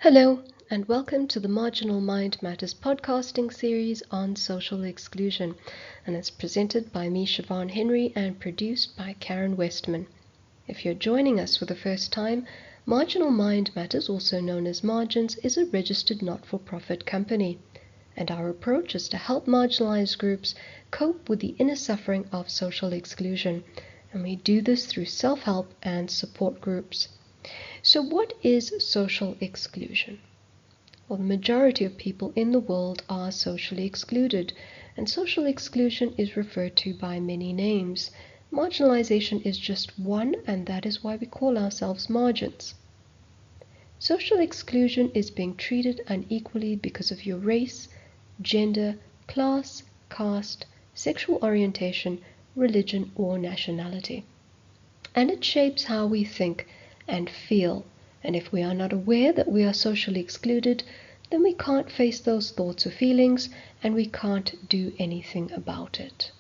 Hello, and welcome to the Marginal Mind Matters podcasting series on social exclusion, and it's presented by me, Siobhan Henry, and produced by Karen Westman. If you're joining us for the first time, Marginal Mind Matters, also known as Margins, is a registered not-for-profit company, and our approach is to help marginalized groups cope with the inner suffering of social exclusion, and we do this through self-help and support groups. So what is social exclusion? Well, the majority of people in the world are socially excluded, and social exclusion is referred to by many names. Marginalization is just one, and that is why we call ourselves margins. Social exclusion is being treated unequally because of your race, gender, class, caste, sexual orientation, religion, or nationality. And it shapes how we think and feel, and if we are not aware that we are socially excluded, then we can't face those thoughts or feelings, and we can't do anything about it.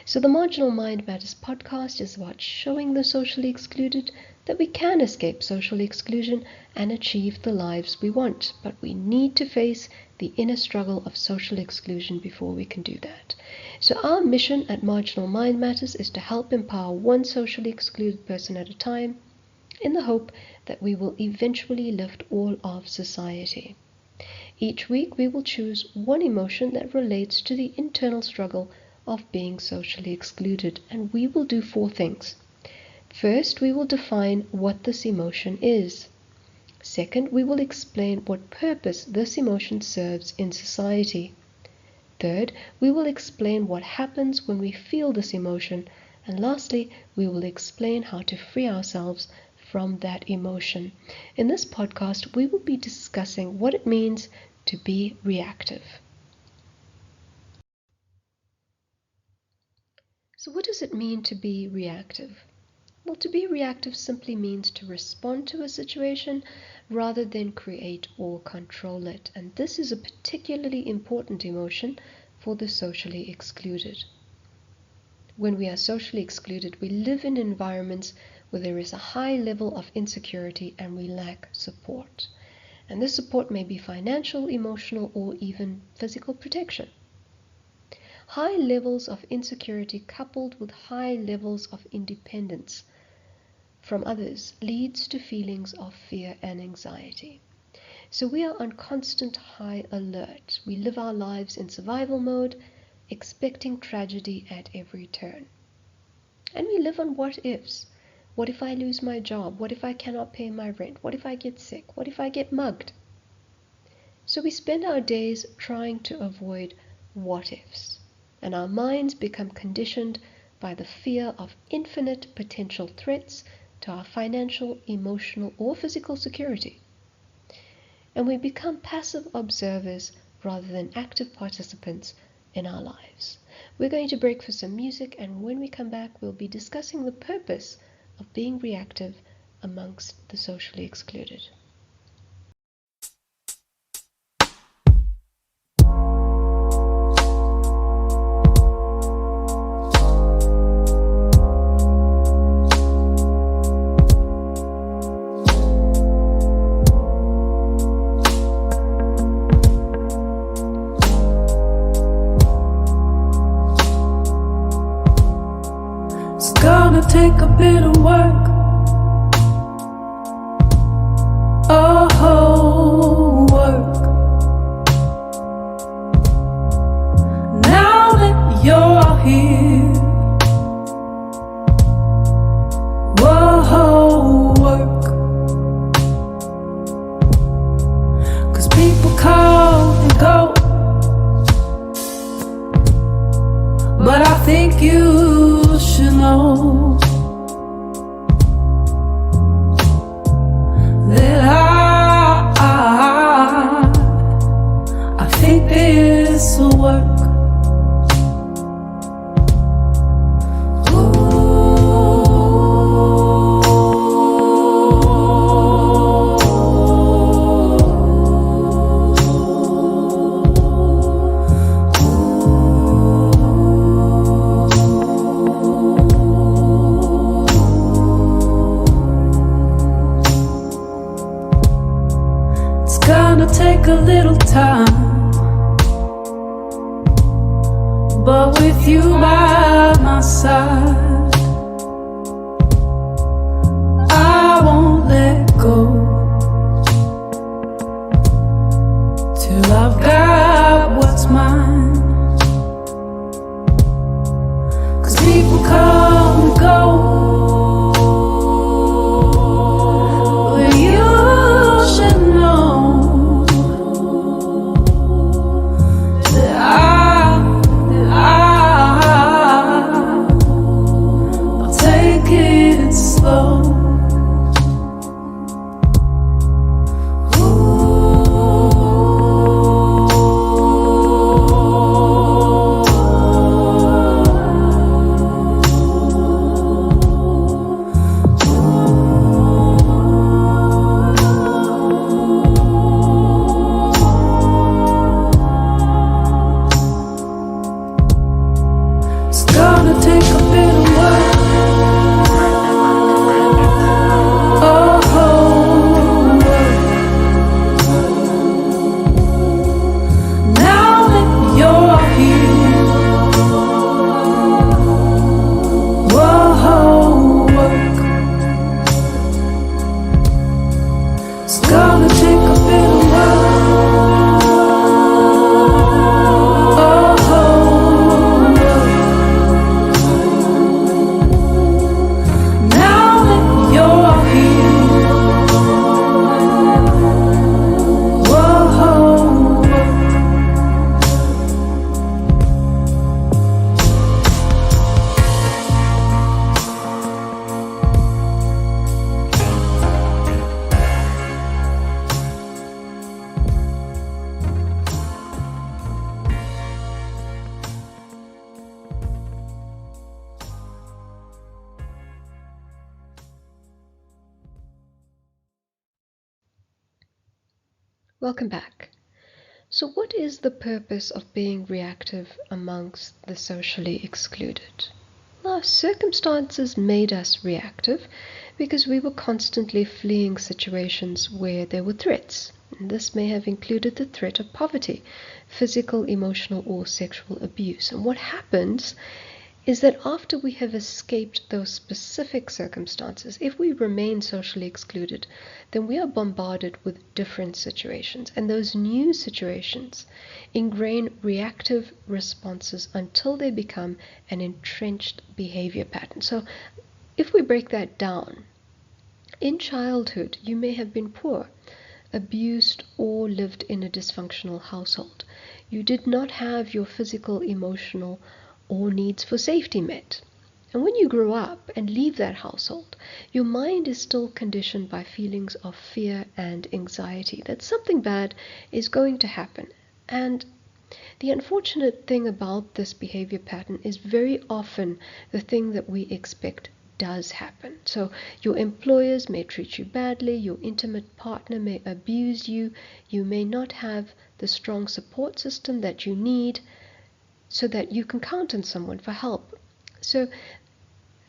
So the Marginal Mind Matters podcast is about showing the socially excluded that we can escape social exclusion and achieve the lives we want, but we need to face the inner struggle of social exclusion before we can do that. So our mission at Marginal Mind Matters is to help empower one socially excluded person at a time, in the hope that we will eventually lift all of society. Each week we will choose one emotion that relates to the internal struggle of being socially excluded, and we will do 4 things. First, we will define what this emotion is. Second, we will explain what purpose this emotion serves in society. Third, we will explain what happens when we feel this emotion, and lastly, we will explain how to free ourselves from that emotion. In this podcast, we will be discussing what it means to be reactive. So what does it mean to be reactive? Well, to be reactive simply means to respond to a situation rather than create or control it. And this is a particularly important emotion for the socially excluded. When we are socially excluded, we live in environments where there is a high level of insecurity and we lack support. And this support may be financial, emotional, or even physical protection. High levels of insecurity coupled with high levels of independence from others leads to feelings of fear and anxiety. So we are on constant high alert. We live our lives in survival mode, expecting tragedy at every turn. And we live on what ifs. What if I lose my job? What if I cannot pay my rent? What if I get sick? What if I get mugged? So we spend our days trying to avoid what ifs, and our minds become conditioned by the fear of infinite potential threats to our financial, emotional, or physical security. And we become passive observers rather than active participants in our lives. We're going to break for some music, and when we come back, we'll be discussing the purpose of being reactive amongst the socially excluded. Take a bit of work, oh, work. Now that you're here, whoa, work. 'Cause people come and go, but I think you should know gonna take a little time, but with you by my side, I won't let go till I've got what's mine. 'Cause people come and go, but you should know that I'll take it slow. It's gonna take a bit of work. Oh, now that you're here, whoa, work. It's gonna take a bit of work. Now that you're here, whoa, Welcome back. So what is the purpose of being reactive amongst the socially excluded? Well, circumstances made us reactive because we were constantly fleeing situations where there were threats. And this may have included the threat of poverty, physical, emotional, or sexual abuse. And what happens is that after we have escaped those specific circumstances, if we remain socially excluded, then we are bombarded with different situations. And those new situations ingrain reactive responses until they become an entrenched behavior pattern. So if we break that down, in childhood, you may have been poor, abused, or lived in a dysfunctional household. You did not have your physical, emotional, or needs for safety met. And when you grow up and leave that household, your mind is still conditioned by feelings of fear and anxiety that something bad is going to happen. And the unfortunate thing about this behavior pattern is very often the thing that we expect does happen. So your employers may treat you badly, your intimate partner may abuse you, you may not have the strong support system that you need so that you can count on someone for help. So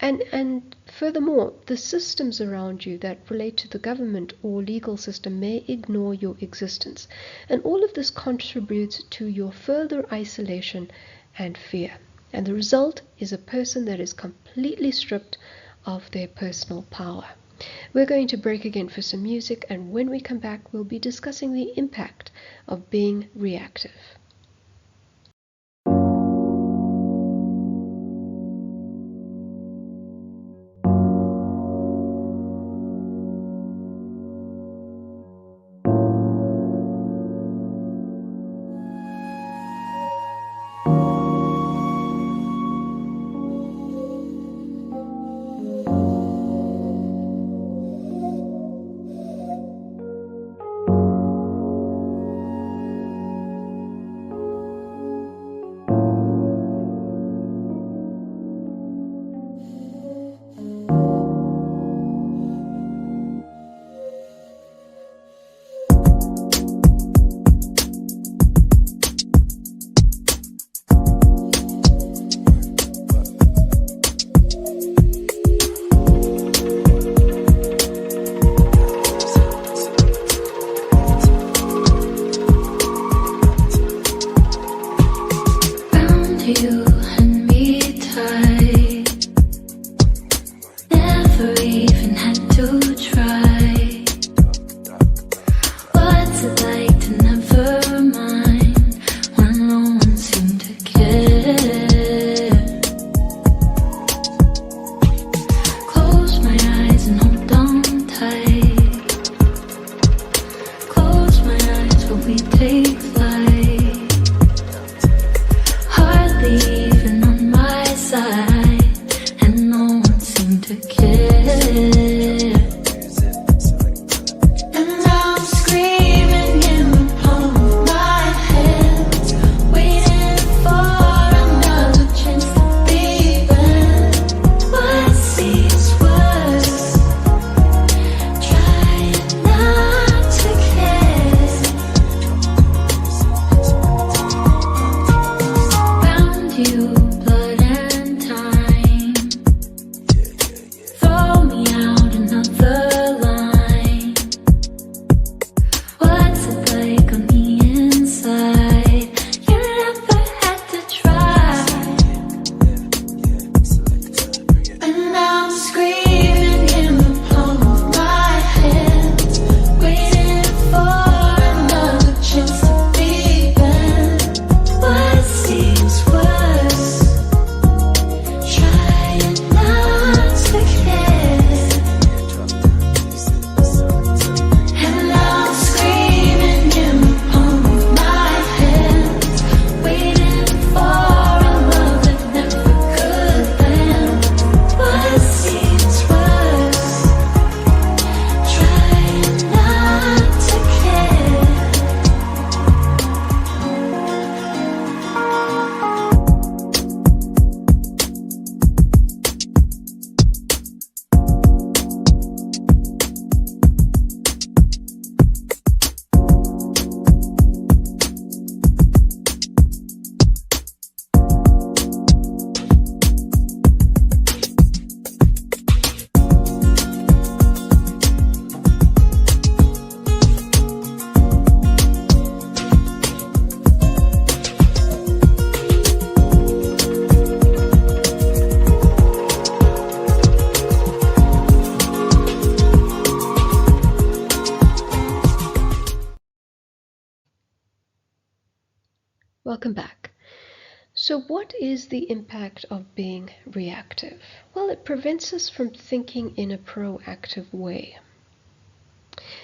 and furthermore, the systems around you that relate to the government or legal system may ignore your existence. And all of this contributes to your further isolation and fear. And the result is a person that is completely stripped of their personal power. We're going to break again for some music, and when we come back, we'll be discussing the impact of being reactive. Welcome back. So what is the impact of being reactive? Well, it prevents us from thinking in a proactive way.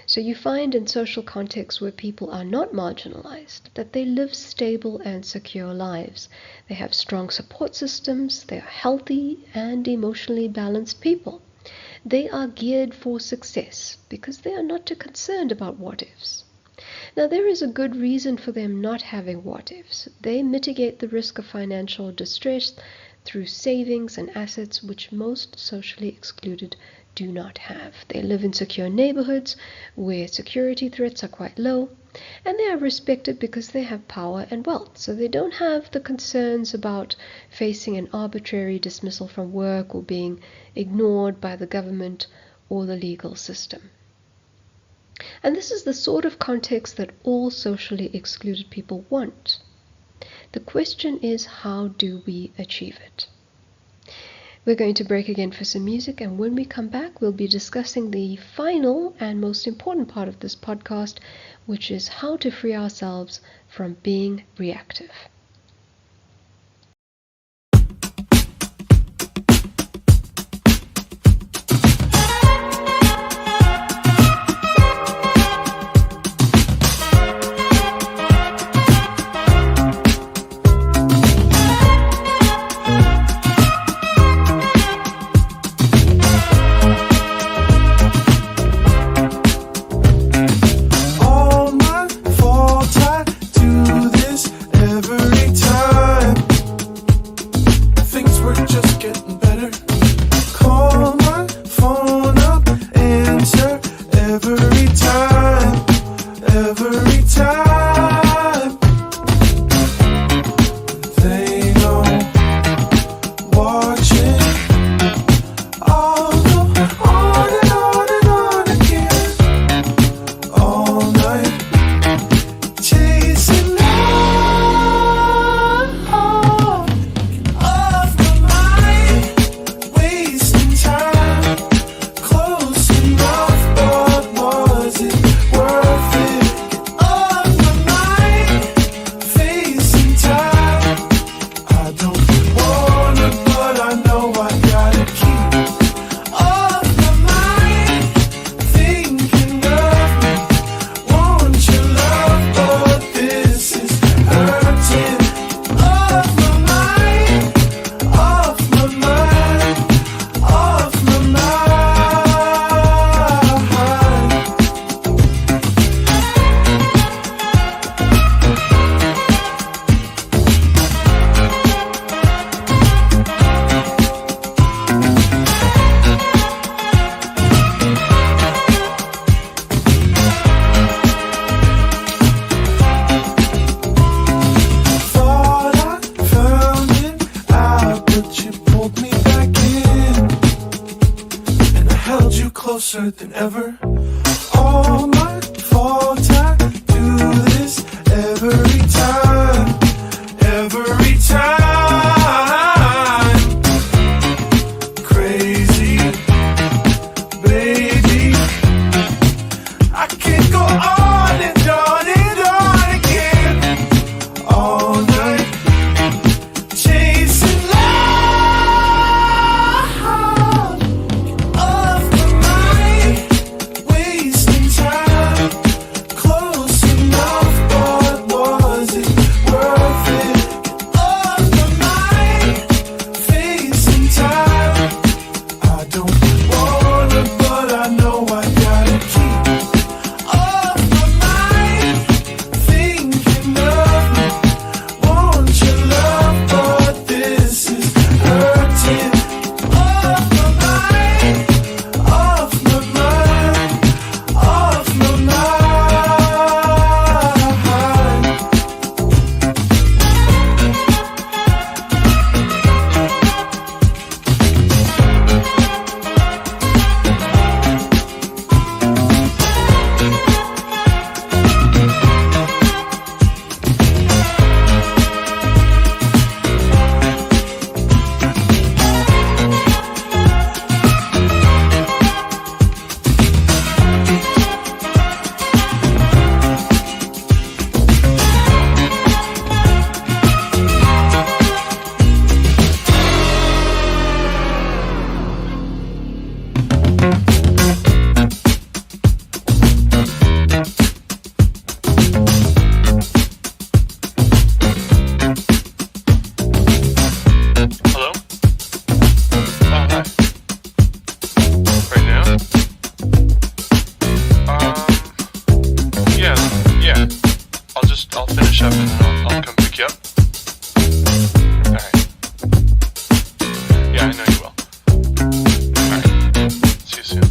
So you find in social contexts where people are not marginalized that they live stable and secure lives. They have strong support systems, they are healthy and emotionally balanced people. They are geared for success because they are not too concerned about what-ifs. Now, there is a good reason for them not having what-ifs. They mitigate the risk of financial distress through savings and assets which most socially excluded do not have. They live in secure neighborhoods where security threats are quite low, and they are respected because they have power and wealth. So they don't have the concerns about facing an arbitrary dismissal from work or being ignored by the government or the legal system. And this is the sort of context that all socially excluded people want. The question is, how do we achieve it? We're going to break again for some music, and when we come back, we'll be discussing the final and most important part of this podcast, which is how to free ourselves from being reactive. Closer than ever. All my fault, I do this every time, every time. Crazy, baby, I can't go on and on and on again, all night, chasing love. Wasting time, 7 and I'll come pick you up. Alright. Yeah, I know you will. Alright. See you soon.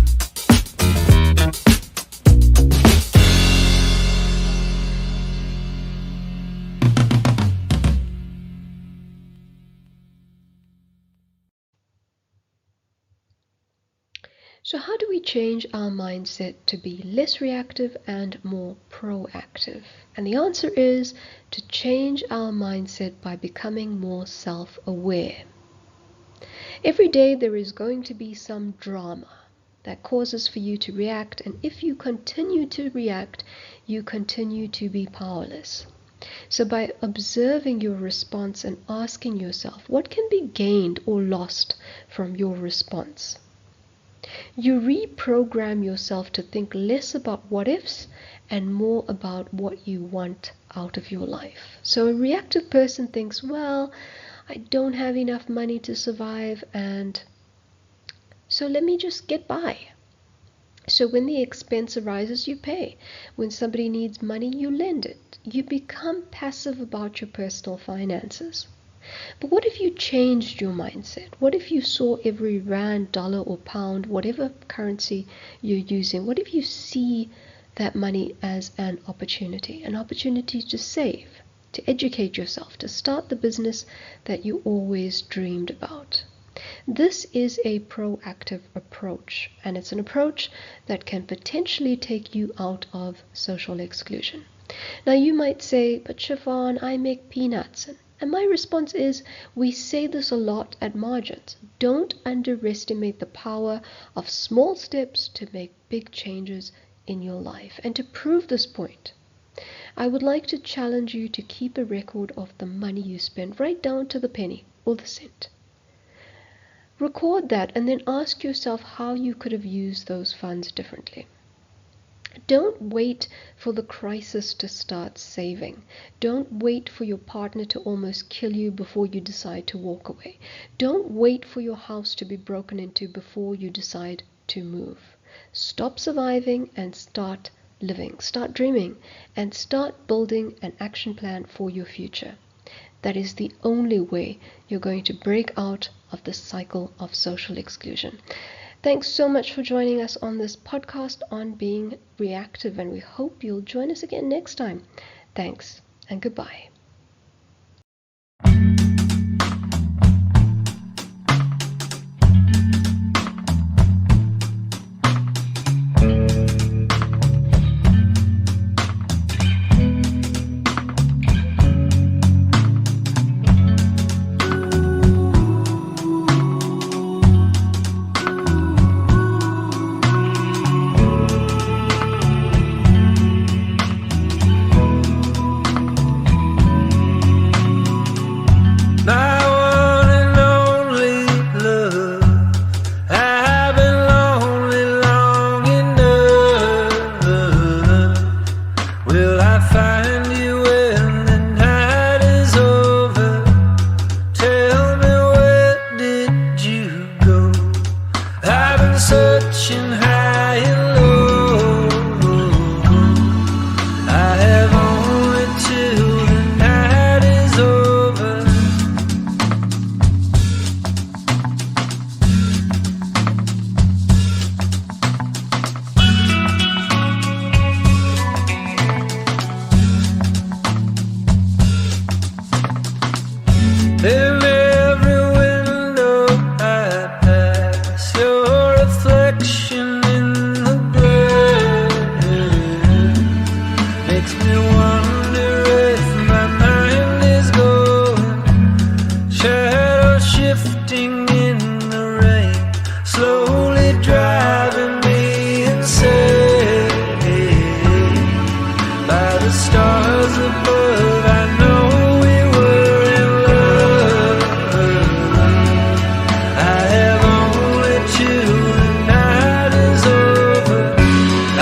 So how do we change our mindset to be less reactive and more proactive? And the answer is to change our mindset by becoming more self-aware. Every day there is going to be some drama that causes for you to react, and if you continue to react, you continue to be powerless. So by observing your response and asking yourself, what can be gained or lost from your response? You reprogram yourself to think less about what ifs and more about what you want out of your life. So a reactive person thinks, well, I don't have enough money to survive, and so let me just get by. So when the expense arises, you pay. When somebody needs money, you lend it. You become passive about your personal finances. But what if you changed your mindset? What if you saw every rand, dollar, or pound, whatever currency you're using, what if you see that money as an opportunity to save, to educate yourself, to start the business that you always dreamed about? This is a proactive approach, and it's an approach that can potentially take you out of social exclusion. Now you might say, but Siobhan, I make peanuts. And my response is, we say this a lot at Margins. Don't underestimate the power of small steps to make big changes in your life. And to prove this point, I would like to challenge you to keep a record of the money you spend, right down to the penny or the cent. Record that and then ask yourself how you could have used those funds differently. Don't wait for the crisis to start saving. Don't wait for your partner to almost kill you before you decide to walk away. Don't wait for your house to be broken into before you decide to move. Stop surviving and start living. Start dreaming and start building an action plan for your future. That is the only way you're going to break out of the cycle of social exclusion. Thanks so much for joining us on this podcast on being reactive, and we hope you'll join us again next time. Thanks and goodbye.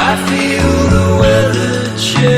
I feel the weather change.